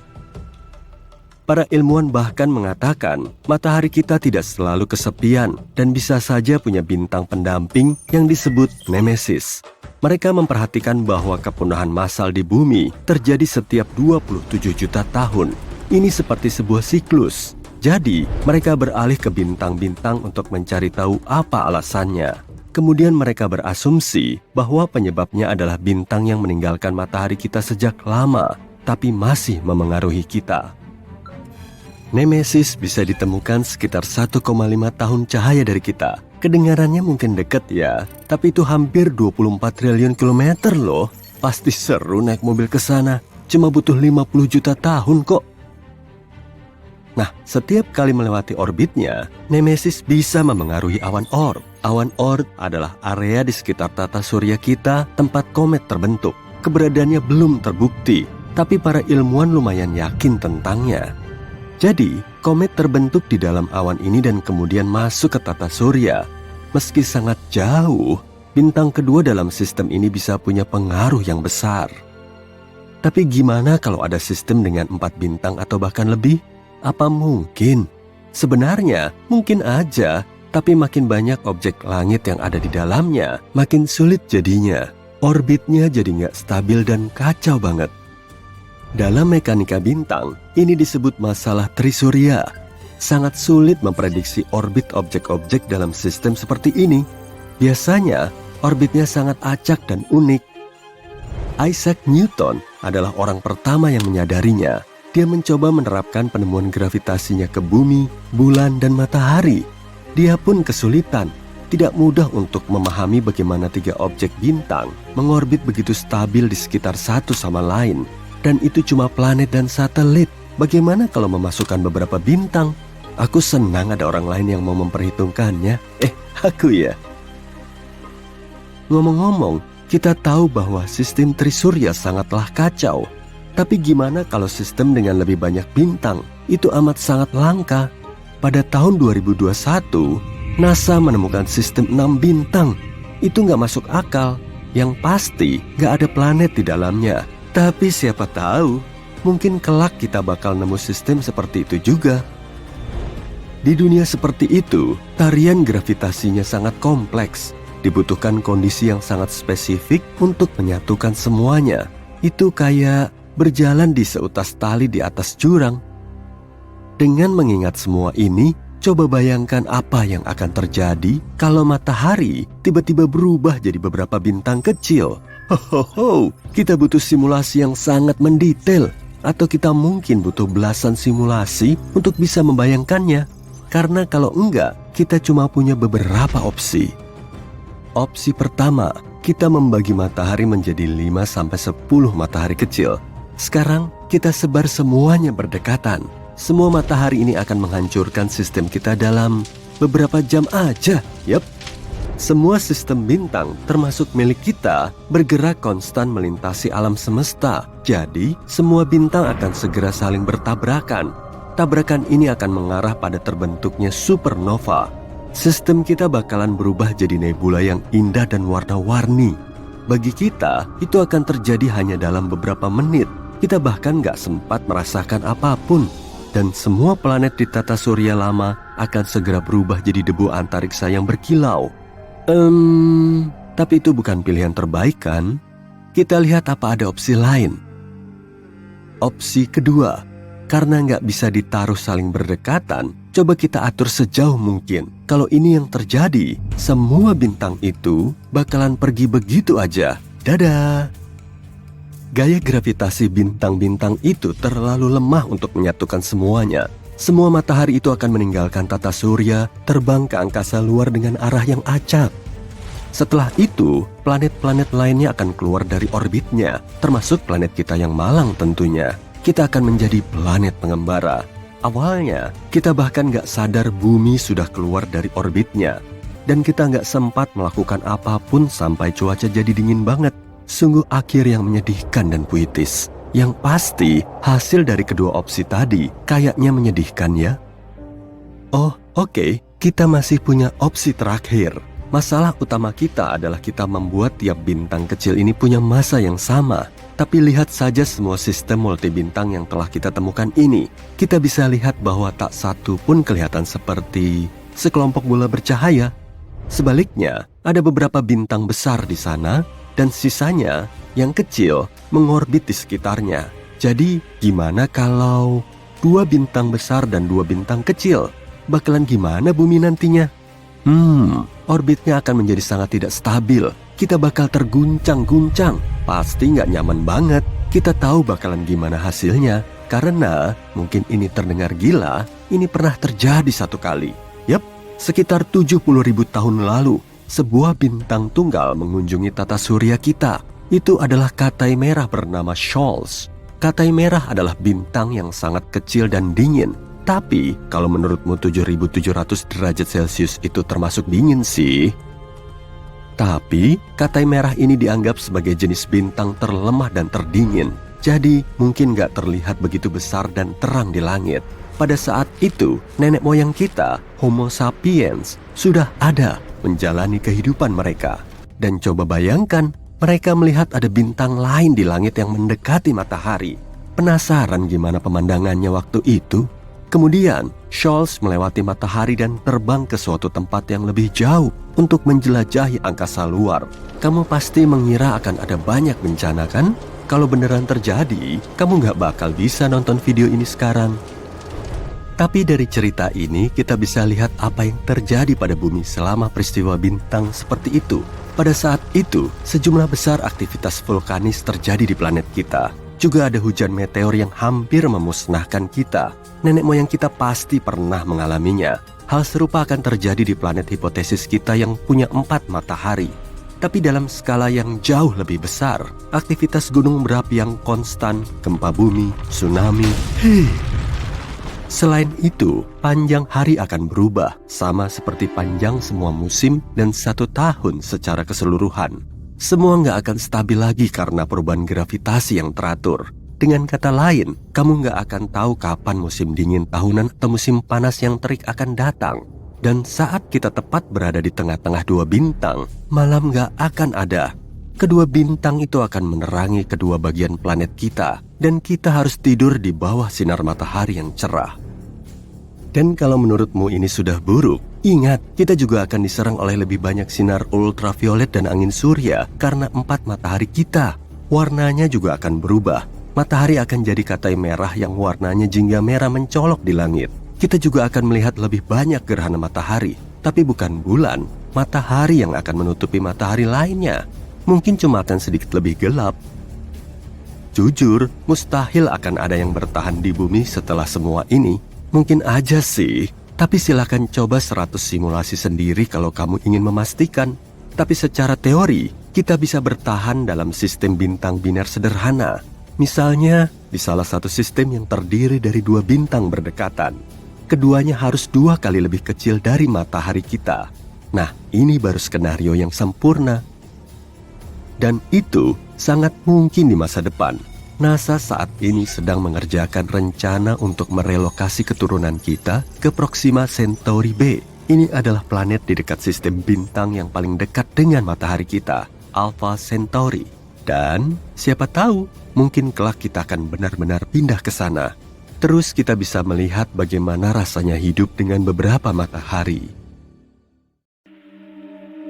Para ilmuwan bahkan mengatakan matahari kita tidak selalu kesepian dan bisa saja punya bintang pendamping yang disebut Nemesis. Mereka memperhatikan bahwa kepunahan massal di bumi terjadi setiap 27 juta tahun. Ini seperti sebuah siklus. Jadi, mereka beralih ke bintang-bintang untuk mencari tahu apa alasannya. Kemudian mereka berasumsi bahwa penyebabnya adalah bintang yang meninggalkan matahari kita sejak lama, tapi masih memengaruhi kita. Nemesis bisa ditemukan sekitar 1,5 tahun cahaya dari kita. Kedengarannya mungkin dekat ya, tapi itu hampir 24 triliun kilometer loh. Pasti seru naik mobil ke sana, cuma butuh 50 juta tahun kok. Nah, setiap kali melewati orbitnya, Nemesis bisa memengaruhi awan Oort. Awan Oort adalah area di sekitar tata surya kita tempat komet terbentuk. Keberadaannya belum terbukti. tapi para ilmuwan lumayan yakin tentangnya. Jadi, komet terbentuk di dalam awan ini dan kemudian masuk ke tata surya. Meski sangat jauh, bintang kedua dalam sistem ini bisa punya pengaruh yang besar. Tapi gimana kalau ada sistem dengan 4 bintang atau bahkan lebih? Apa mungkin? Sebenarnya, mungkin aja, tapi makin banyak objek langit yang ada di dalamnya, makin sulit jadinya. Orbitnya jadi nggak stabil dan kacau banget. Dalam mekanika bintang, ini disebut masalah trisurya. Sangat sulit memprediksi orbit objek-objek dalam sistem seperti ini. Biasanya, orbitnya sangat acak dan unik. Isaac Newton adalah orang pertama yang menyadarinya. Dia mencoba menerapkan penemuan gravitasinya ke bumi, bulan, dan matahari. Dia pun kesulitan. Tidak mudah untuk memahami bagaimana 3 objek bintang mengorbit begitu stabil di sekitar satu sama lain. Dan itu cuma planet dan satelit. Bagaimana kalau memasukkan beberapa bintang? Aku senang ada orang lain yang mau memperhitungkannya. Aku ya. Ngomong-ngomong, kita tahu bahwa sistem trisurya sangatlah kacau. Tapi gimana kalau sistem dengan lebih banyak bintang? Itu amat sangat langka. Pada tahun 2021, NASA menemukan sistem 6 bintang. Itu nggak masuk akal. Yang pasti nggak ada planet di dalamnya. Tapi siapa tahu, mungkin kelak kita bakal nemu sistem seperti itu juga. Di dunia seperti itu, tarian gravitasinya sangat kompleks. Dibutuhkan kondisi yang sangat spesifik untuk menyatukan semuanya. Itu kayak berjalan di seutas tali di atas jurang. Dengan mengingat semua ini, coba bayangkan apa yang akan terjadi kalau matahari tiba-tiba berubah jadi beberapa bintang kecil. Kita butuh simulasi yang sangat mendetail, atau kita mungkin butuh belasan simulasi untuk bisa membayangkannya. Karena kalau enggak, kita cuma punya beberapa opsi. Opsi pertama, kita membagi matahari menjadi 5-10 matahari kecil. Sekarang, kita sebar semuanya berdekatan. Semua matahari ini akan menghancurkan sistem kita dalam beberapa jam aja. Yap. Semua sistem bintang, termasuk milik kita, bergerak konstan melintasi alam semesta. Jadi, semua bintang akan segera saling bertabrakan. Tabrakan ini akan mengarah pada terbentuknya supernova. Sistem kita bakalan berubah jadi nebula yang indah dan warna-warni. Bagi kita, itu akan terjadi hanya dalam beberapa menit. Kita bahkan gak sempat merasakan apapun. Dan semua planet di tata surya lama akan segera berubah jadi debu antariksa yang berkilau. Tapi itu bukan pilihan terbaik kan? Kita lihat apa ada opsi lain. Opsi kedua, karena nggak bisa ditaruh saling berdekatan, coba kita atur sejauh mungkin. Kalau ini yang terjadi, semua bintang itu bakalan pergi begitu aja. Dadah! Gaya gravitasi bintang-bintang itu terlalu lemah untuk menyatukan semuanya. Semua matahari itu akan meninggalkan tata surya, terbang ke angkasa luar dengan arah yang acak. Setelah itu, planet-planet lainnya akan keluar dari orbitnya, termasuk planet kita yang malang tentunya. Kita akan menjadi planet pengembara. Awalnya, kita bahkan gak sadar bumi sudah keluar dari orbitnya. Dan kita gak sempat melakukan apapun sampai cuaca jadi dingin banget. Sungguh akhir yang menyedihkan dan puitis. Yang pasti, hasil dari kedua opsi tadi kayaknya menyedihkan ya. Oh, oke, kita masih punya opsi terakhir. Masalah utama kita adalah kita membuat tiap bintang kecil ini punya massa yang sama. Tapi lihat saja semua sistem multibintang yang telah kita temukan ini. Kita bisa lihat bahwa tak satu pun kelihatan seperti sekelompok bola bercahaya. Sebaliknya, ada beberapa bintang besar di sana, dan sisanya yang kecil mengorbit di sekitarnya. Jadi, gimana kalau 2 bintang besar dan 2 bintang kecil? Bakalan gimana bumi nantinya? Orbitnya akan menjadi sangat tidak stabil. Kita bakal terguncang-guncang. Pasti nggak nyaman banget. Kita tahu bakalan gimana hasilnya. Karena mungkin ini terdengar gila, ini pernah terjadi satu kali. Yap, sekitar 70.000 tahun lalu, sebuah bintang tunggal mengunjungi tata surya kita. Itu adalah Katai Merah bernama Scholz. Katai Merah adalah bintang yang sangat kecil dan dingin. Tapi kalau menurutmu 7.700 derajat Celcius itu termasuk dingin sih. Tapi Katai Merah ini dianggap sebagai jenis bintang terlemah dan terdingin. Jadi mungkin gak terlihat begitu besar dan terang di langit. Pada saat itu, nenek moyang kita, Homo sapiens, sudah ada menjalani kehidupan mereka. Dan coba bayangkan, mereka melihat ada bintang lain di langit yang mendekati matahari. Penasaran gimana pemandangannya waktu itu? Kemudian, Scholz melewati matahari dan terbang ke suatu tempat yang lebih jauh untuk menjelajahi angkasa luar. Kamu pasti mengira akan ada banyak bencana kan? Kalau beneran terjadi, kamu gak bakal bisa nonton video ini sekarang. Tapi dari cerita ini, kita bisa lihat apa yang terjadi pada bumi selama peristiwa bintang seperti itu. Pada saat itu, sejumlah besar aktivitas vulkanis terjadi di planet kita. Juga ada hujan meteor yang hampir memusnahkan kita. Nenek moyang kita pasti pernah mengalaminya. Hal serupa akan terjadi di planet hipotesis kita yang punya 4 matahari. Tapi dalam skala yang jauh lebih besar, aktivitas gunung berapi yang konstan, gempa bumi, tsunami. Selain itu, panjang hari akan berubah, sama seperti panjang semua musim dan 1 tahun secara keseluruhan. Semua nggak akan stabil lagi karena perubahan gravitasi yang teratur. Dengan kata lain, kamu nggak akan tahu kapan musim dingin tahunan atau musim panas yang terik akan datang. Dan saat kita tepat berada di tengah-tengah 2 bintang, malam nggak akan ada. Kedua bintang itu akan menerangi kedua bagian planet kita, dan kita harus tidur di bawah sinar matahari yang cerah. Dan kalau menurutmu ini sudah buruk, ingat, kita juga akan diserang oleh lebih banyak sinar ultraviolet dan angin surya karena 4 matahari kita. Warnanya juga akan berubah. Matahari akan jadi katai merah yang warnanya jingga merah mencolok di langit. Kita juga akan melihat lebih banyak gerhana matahari, tapi bukan bulan, matahari yang akan menutupi matahari lainnya. Mungkin cuma akan sedikit lebih gelap. Jujur, mustahil akan ada yang bertahan di bumi setelah semua ini. Mungkin aja sih, tapi silakan coba 100 simulasi sendiri kalau kamu ingin memastikan. Tapi secara teori, kita bisa bertahan dalam sistem bintang biner sederhana. Misalnya, di salah satu sistem yang terdiri dari 2 bintang berdekatan. Keduanya harus 2 kali lebih kecil dari matahari kita. Nah, ini baru skenario yang sempurna. Dan itu sangat mungkin di masa depan. NASA saat ini sedang mengerjakan rencana untuk merelokasi keturunan kita ke Proxima Centauri b. Ini adalah planet di dekat sistem bintang yang paling dekat dengan matahari kita, Alpha Centauri. Dan siapa tahu, mungkin kelak kita akan benar-benar pindah ke sana. Terus kita bisa melihat bagaimana rasanya hidup dengan beberapa matahari.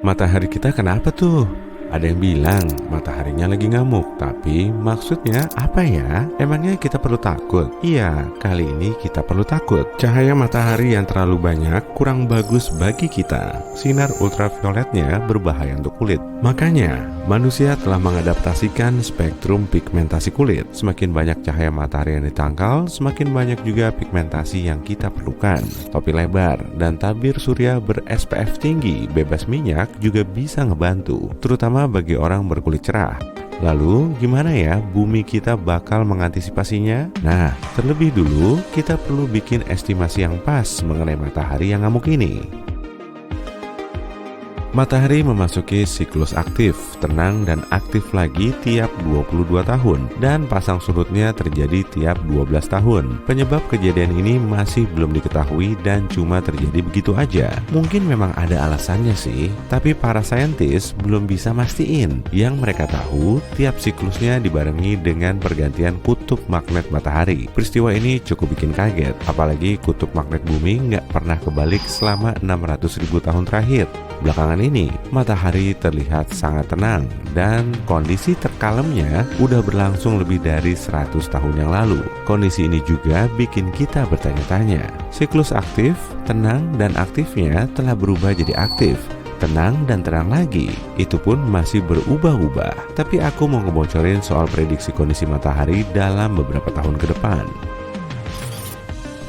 Matahari kita kenapa tuh? Ada yang bilang mataharinya lagi ngamuk, tapi maksudnya apa ya? Emangnya kita perlu takut? Iya, kali ini kita perlu takut. Cahaya matahari yang terlalu banyak kurang bagus bagi kita. Sinar ultravioletnya berbahaya untuk kulit. Makanya, manusia telah mengadaptasikan spektrum pigmentasi kulit. Semakin banyak cahaya matahari yang ditangkal, semakin banyak juga pigmentasi yang kita perlukan. Topi lebar dan tabir surya ber-SPF tinggi, bebas minyak juga bisa ngebantu, terutama bagi orang berkulit cerah. Lalu gimana ya bumi kita bakal mengantisipasinya? Nah, terlebih dulu kita perlu bikin estimasi yang pas mengenai matahari yang ngamuk ini. Matahari memasuki siklus aktif, tenang dan aktif lagi tiap 22 tahun dan pasang surutnya terjadi tiap 12 tahun. Penyebab kejadian ini masih belum diketahui dan cuma terjadi begitu aja. Mungkin memang ada alasannya sih, tapi para saintis belum bisa mastiin. Yang mereka tahu, tiap siklusnya dibarengi dengan pergantian kutub magnet matahari. Peristiwa ini cukup bikin kaget, apalagi kutub magnet bumi nggak pernah kebalik selama 600.000 tahun terakhir. Belakangan ini, matahari terlihat sangat tenang dan kondisi terkalemnya udah berlangsung lebih dari 100 tahun yang lalu. Kondisi ini juga bikin kita bertanya-tanya. Siklus aktif, tenang, dan aktifnya telah berubah jadi aktif, tenang, dan tenang lagi. Itu pun masih berubah-ubah. Tapi aku mau ngebocorin soal prediksi kondisi matahari dalam beberapa tahun ke depan.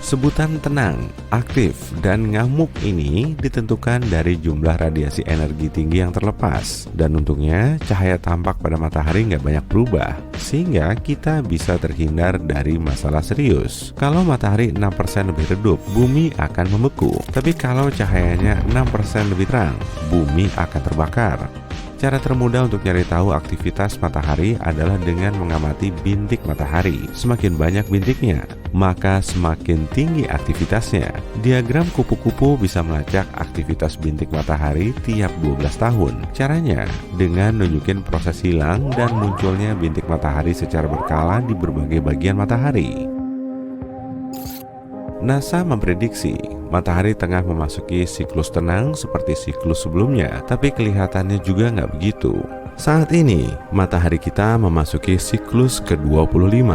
Sebutan tenang, aktif, dan ngamuk ini ditentukan dari jumlah radiasi energi tinggi yang terlepas. Dan untungnya, cahaya tampak pada matahari nggak banyak berubah, sehingga kita bisa terhindar dari masalah serius. Kalau matahari 6% lebih redup, bumi akan membeku. Tapi kalau cahayanya 6% lebih terang, bumi akan terbakar. Cara termudah untuk nyari tahu aktivitas matahari adalah dengan mengamati bintik matahari. Semakin banyak bintiknya, maka semakin tinggi aktivitasnya. Diagram kupu-kupu bisa melacak aktivitas bintik matahari tiap 12 tahun. Caranya dengan nunjukin proses hilang dan munculnya bintik matahari secara berkala di berbagai bagian matahari. NASA memprediksi matahari tengah memasuki siklus tenang seperti siklus sebelumnya, tapi kelihatannya juga nggak begitu. Saat ini, matahari kita memasuki siklus ke-25.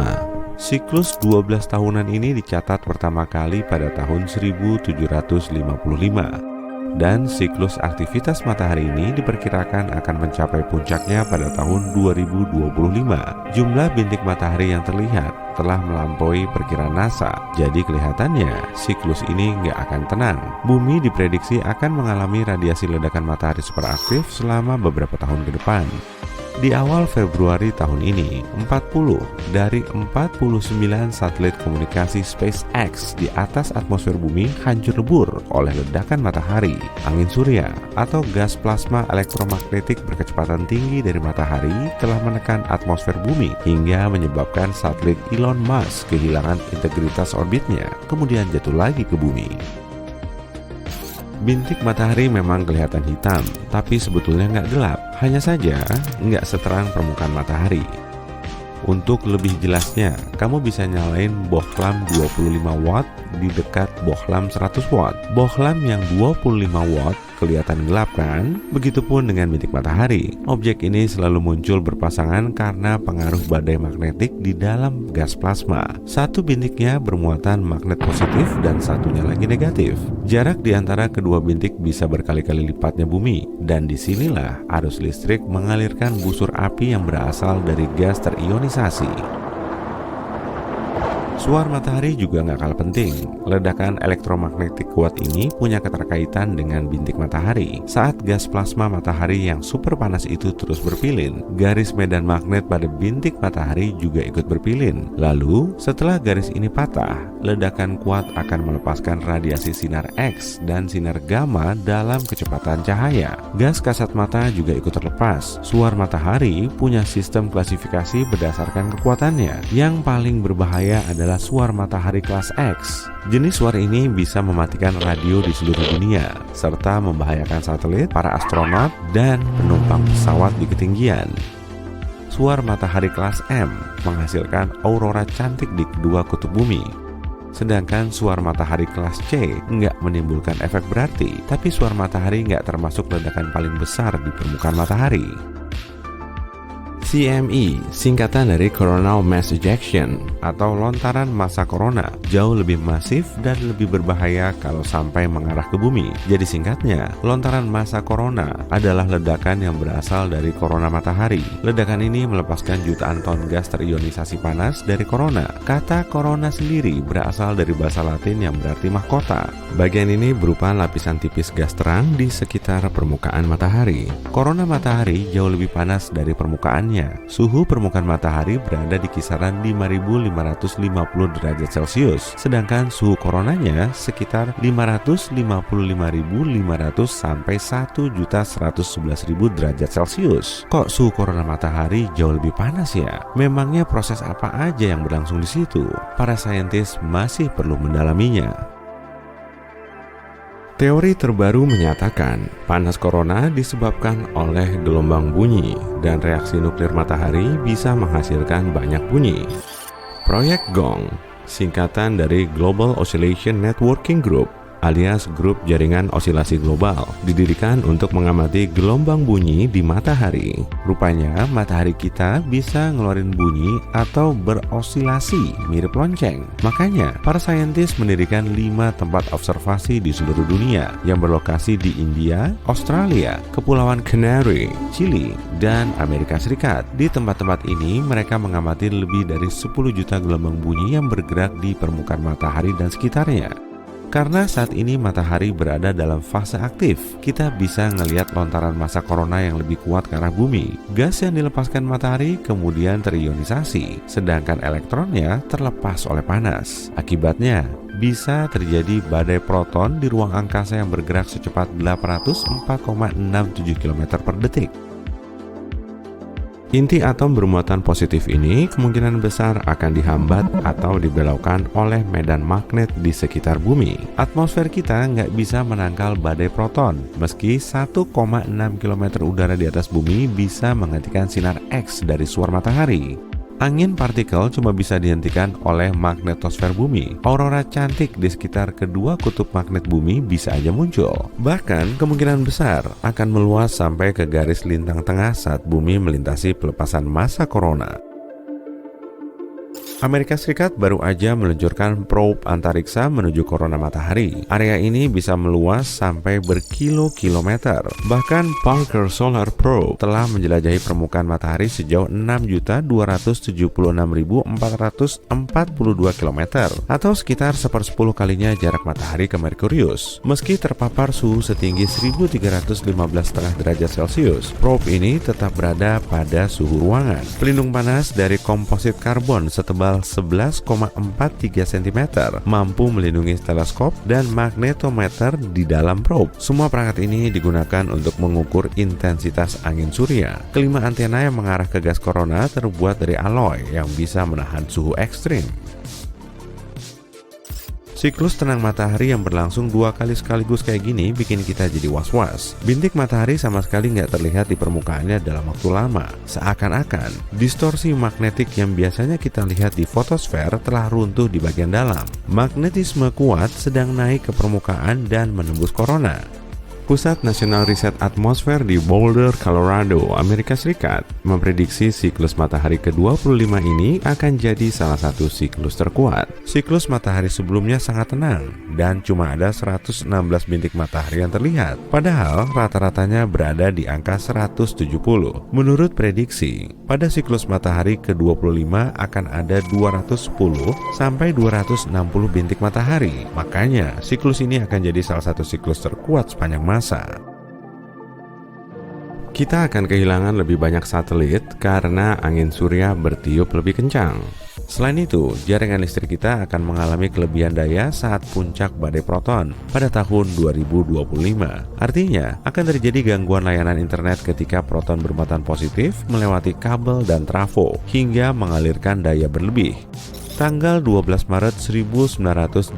Siklus 12 tahunan ini dicatat pertama kali pada tahun 1755. Dan siklus aktivitas matahari ini diperkirakan akan mencapai puncaknya pada tahun 2025. Jumlah bintik matahari yang terlihat telah melampaui perkiraan NASA. Jadi kelihatannya siklus ini nggak akan tenang. Bumi diprediksi akan mengalami radiasi ledakan matahari super aktif selama beberapa tahun ke depan. Di awal Februari tahun ini, 40 dari 49 satelit komunikasi SpaceX di atas atmosfer bumi hancur lebur oleh ledakan matahari, angin surya, atau gas plasma elektromagnetik berkecepatan tinggi dari matahari telah menekan atmosfer bumi hingga menyebabkan satelit Elon Musk kehilangan integritas orbitnya, kemudian jatuh lagi ke bumi. Bintik matahari memang kelihatan hitam, tapi sebetulnya nggak gelap. Hanya saja nggak seterang permukaan matahari. Untuk lebih jelasnya, kamu bisa nyalain bohlam 25 watt di dekat bohlam 100 watt. Bohlam yang 25 watt kelihatan gelap kan? Begitupun dengan bintik matahari. Objek ini selalu muncul berpasangan karena pengaruh badai magnetik di dalam gas plasma. Satu bintiknya bermuatan magnet positif dan satunya lagi negatif. Jarak di antara kedua bintik bisa berkali-kali lipatnya bumi, dan disinilah arus listrik mengalirkan busur api yang berasal dari gas terionisasi. Suar matahari juga nggak kalah penting. Ledakan elektromagnetik kuat ini punya keterkaitan dengan bintik matahari. Saat gas plasma matahari yang super panas itu terus berpilin, garis medan magnet pada bintik matahari juga ikut berpilin. Lalu, setelah garis ini patah, ledakan kuat akan melepaskan radiasi sinar X dan sinar gamma dalam kecepatan cahaya. Gas kasat mata juga ikut terlepas. Suar matahari punya sistem klasifikasi berdasarkan kekuatannya. Yang paling berbahaya adalah suar matahari kelas X. Jenis suar ini bisa mematikan radio di seluruh dunia, serta membahayakan satelit, para astronot, dan penumpang pesawat di ketinggian. Suar matahari kelas M menghasilkan aurora cantik di kedua kutub bumi. Sedangkan suar matahari kelas C nggak menimbulkan efek berarti, tapi suar matahari nggak termasuk ledakan paling besar di permukaan matahari. CME, singkatan dari Coronal Mass Ejection atau lontaran massa corona, jauh lebih masif dan lebih berbahaya kalau sampai mengarah ke bumi. Jadi singkatnya, lontaran massa corona adalah ledakan yang berasal dari korona matahari. Ledakan ini melepaskan jutaan ton gas terionisasi panas dari korona. Kata korona sendiri berasal dari bahasa Latin yang berarti mahkota. Bagian ini berupa lapisan tipis gas terang di sekitar permukaan matahari. Korona matahari jauh lebih panas dari permukaannya. Suhu permukaan matahari berada di kisaran 5.550 derajat Celcius, sedangkan suhu koronanya sekitar 555.500 sampai 1.111.000 derajat Celcius. Kok suhu korona matahari jauh lebih panas ya? Memangnya proses apa aja yang berlangsung di situ? Para saintis masih perlu mendalaminya. Teori terbaru menyatakan panas korona disebabkan oleh gelombang bunyi dan reaksi nuklir matahari bisa menghasilkan banyak bunyi. Proyek GONG, singkatan dari Global Oscillation Networking Group alias Grup Jaringan Osilasi Global, didirikan untuk mengamati gelombang bunyi di matahari. Rupanya matahari kita bisa ngeluarin bunyi atau berosilasi mirip lonceng. Makanya para saintis mendirikan 5 tempat observasi di seluruh dunia yang berlokasi di India, Australia, Kepulauan Canary, Chili, dan Amerika Serikat. Di tempat-tempat ini mereka mengamati lebih dari 10 juta gelombang bunyi yang bergerak di permukaan matahari dan sekitarnya. Karena saat ini matahari berada dalam fase aktif, kita bisa ngelihat lontaran massa corona yang lebih kuat ke arah bumi. Gas yang dilepaskan matahari kemudian terionisasi, sedangkan elektronnya terlepas oleh panas. Akibatnya, bisa terjadi badai proton di ruang angkasa yang bergerak secepat 804,67 km per detik. Inti atom bermuatan positif ini kemungkinan besar akan dihambat atau dibelokkan oleh medan magnet di sekitar bumi. Atmosfer kita nggak bisa menangkal badai proton, meski 1,6 km udara di atas bumi bisa menghentikan sinar X dari suar matahari. Angin partikel cuma bisa dihentikan oleh magnetosfer bumi. Aurora cantik di sekitar kedua kutub magnet bumi bisa aja muncul. Bahkan kemungkinan besar akan meluas sampai ke garis lintang tengah saat bumi melintasi pelepasan massa corona. Amerika Serikat baru aja meluncurkan probe antariksa menuju korona matahari. Area ini bisa meluas sampai berkilo-kilometer. Bahkan Parker Solar Probe telah menjelajahi permukaan matahari sejauh 6.276.442 km atau sekitar 1/10 kalinya jarak matahari ke Merkurius. Meski terpapar suhu setinggi 1315,5 derajat Celcius, probe ini tetap berada pada suhu ruangan. Pelindung panas dari komposit karbon setebal 11,43 cm mampu melindungi teleskop dan magnetometer di dalam probe. Semua perangkat ini digunakan untuk mengukur intensitas angin surya. Kelima antena yang mengarah ke gas corona terbuat dari alloy yang bisa menahan suhu ekstrim. Siklus tenang matahari yang berlangsung 2 kali sekaligus kayak gini bikin kita jadi was-was. Bintik matahari sama sekali nggak terlihat di permukaannya dalam waktu lama. Seakan-akan distorsi magnetik yang biasanya kita lihat di fotosfer telah runtuh di bagian dalam. Magnetisme kuat sedang naik ke permukaan dan menembus korona. Pusat Nasional Riset Atmosfer di Boulder, Colorado, Amerika Serikat memprediksi siklus matahari ke-25 ini akan jadi salah satu siklus terkuat. Siklus matahari sebelumnya sangat tenang dan cuma ada 116 bintik matahari yang terlihat, padahal rata-ratanya berada di angka 170. Menurut prediksi, pada siklus matahari ke-25 akan ada 210 sampai 260 bintik matahari. Makanya, siklus ini akan jadi salah satu siklus terkuat sepanjang masa. Kita akan kehilangan lebih banyak satelit karena angin surya bertiup lebih kencang. Selain itu, jaringan listrik kita akan mengalami kelebihan daya saat puncak badai proton pada tahun 2025. Artinya, akan terjadi gangguan layanan internet ketika proton bermuatan positif melewati kabel dan trafo hingga mengalirkan daya berlebih. Tanggal 12 Maret 1989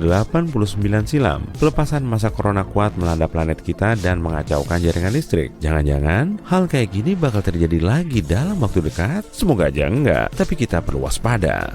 silam, pelepasan massa corona kuat melanda planet kita dan mengacaukan jaringan listrik. Jangan-jangan hal kayak gini bakal terjadi lagi dalam waktu dekat? Semoga aja enggak, tapi kita perlu waspada.